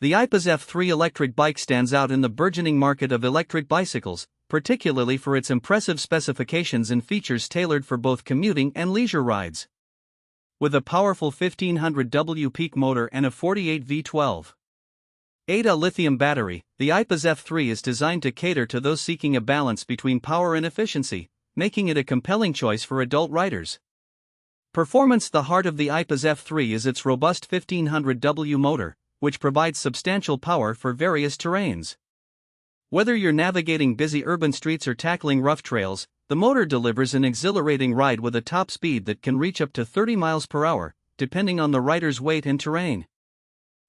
The Aipas F3 electric bike stands out in the burgeoning market of electric bicycles, particularly for its impressive specifications and features tailored for both commuting and leisure rides. With a powerful 1500 W peak motor and a 48V 12.8Ah lithium battery, the Aipas F3 is designed to cater to those seeking a balance between power and efficiency, making it a compelling choice for adult riders. Performance: the heart of the Aipas F3 is its robust 1500 W motor, which provides substantial power for various terrains. Whether you're navigating busy urban streets or tackling rough trails, the motor delivers an exhilarating ride with a top speed that can reach up to 30 miles per hour, depending on the rider's weight and terrain.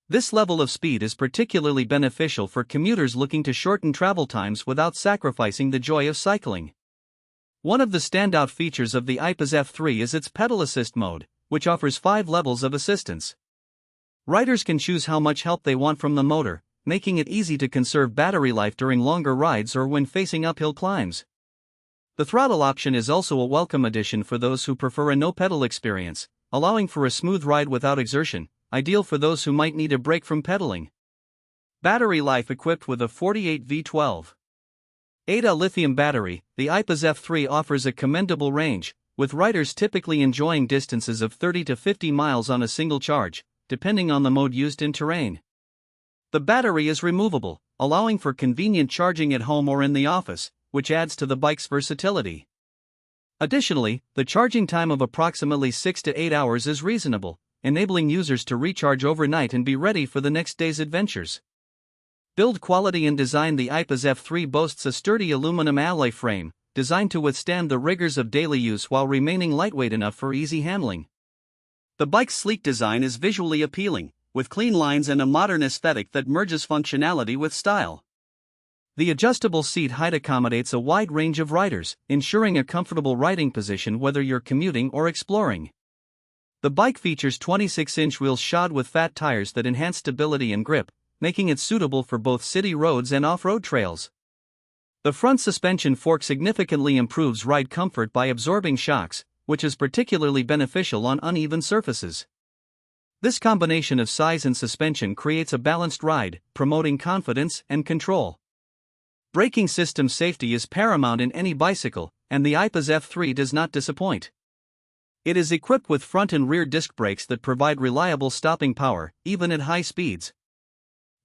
This level of speed is particularly beneficial for commuters looking to shorten travel times without sacrificing the joy of cycling. One of the standout features of the Aipas F3 is its pedal assist mode, which offers 5 levels of assistance. Riders can choose how much help they want from the motor, making it easy to conserve battery life during longer rides or when facing uphill climbs. The throttle option is also a welcome addition for those who prefer a no-pedal experience, allowing for a smooth ride without exertion, ideal for those who might need a break from pedaling. Battery life: equipped with a 48V 12.8Ah lithium battery, the Aipas F3 offers a commendable range, with riders typically enjoying distances of 30 to 50 miles on a single charge, depending on the mode used in terrain. The battery is removable, allowing for convenient charging at home or in the office, which adds to the bike's versatility. Additionally, the charging time of approximately 6 to 8 hours is reasonable, enabling users to recharge overnight and be ready for the next day's adventures. Build quality and design: the Aipas F3 boasts a sturdy aluminum alloy frame, designed to withstand the rigors of daily use while remaining lightweight enough for easy handling. The bike's sleek design is visually appealing, with clean lines and a modern aesthetic that merges functionality with style. The adjustable seat height accommodates a wide range of riders, ensuring a comfortable riding position whether you're commuting or exploring. The bike features 26-inch wheels shod with fat tires that enhance stability and grip, making it suitable for both city roads and off-road trails. The front suspension fork significantly improves ride comfort by absorbing shocks, which is particularly beneficial on uneven surfaces. This combination of size and suspension creates a balanced ride, promoting confidence and control. Braking system: safety is paramount in any bicycle, and the Aipas F3 does not disappoint. It is equipped with front and rear disc brakes that provide reliable stopping power, even at high speeds.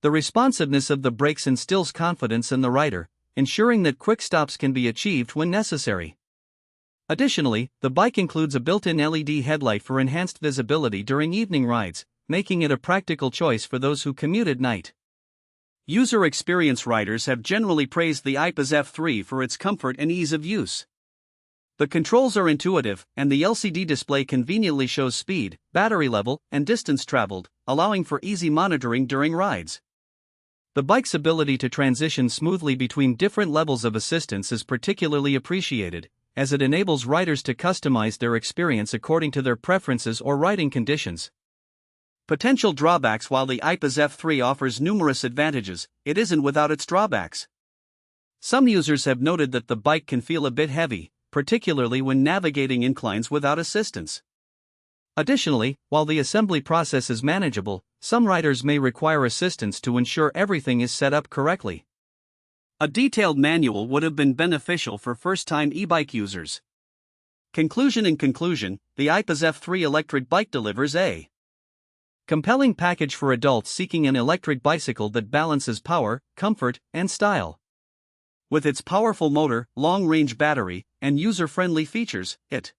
The responsiveness of the brakes instills confidence in the rider, ensuring that quick stops can be achieved when necessary. Additionally, the bike includes a built-in LED headlight for enhanced visibility during evening rides, making it a practical choice for those who commute at night. User experience: riders have generally praised the Aipas F3 for its comfort and ease of use. The controls are intuitive, and the LCD display conveniently shows speed, battery level, and distance traveled, allowing for easy monitoring during rides. The bike's ability to transition smoothly between different levels of assistance is particularly appreciated, as it enables riders to customize their experience according to their preferences or riding conditions. Potential drawbacks: while the Aipas F3 offers numerous advantages, it isn't without its drawbacks. Some users have noted that the bike can feel a bit heavy, particularly when navigating inclines without assistance. Additionally, while the assembly process is manageable, some riders may require assistance to ensure everything is set up correctly. A detailed manual would have been beneficial for first-time e-bike users. Conclusion: in conclusion, the Aipas F3 electric bike delivers a compelling package for adults seeking an electric bicycle that balances power, comfort, and style. With its powerful motor, long-range battery, and user-friendly features, it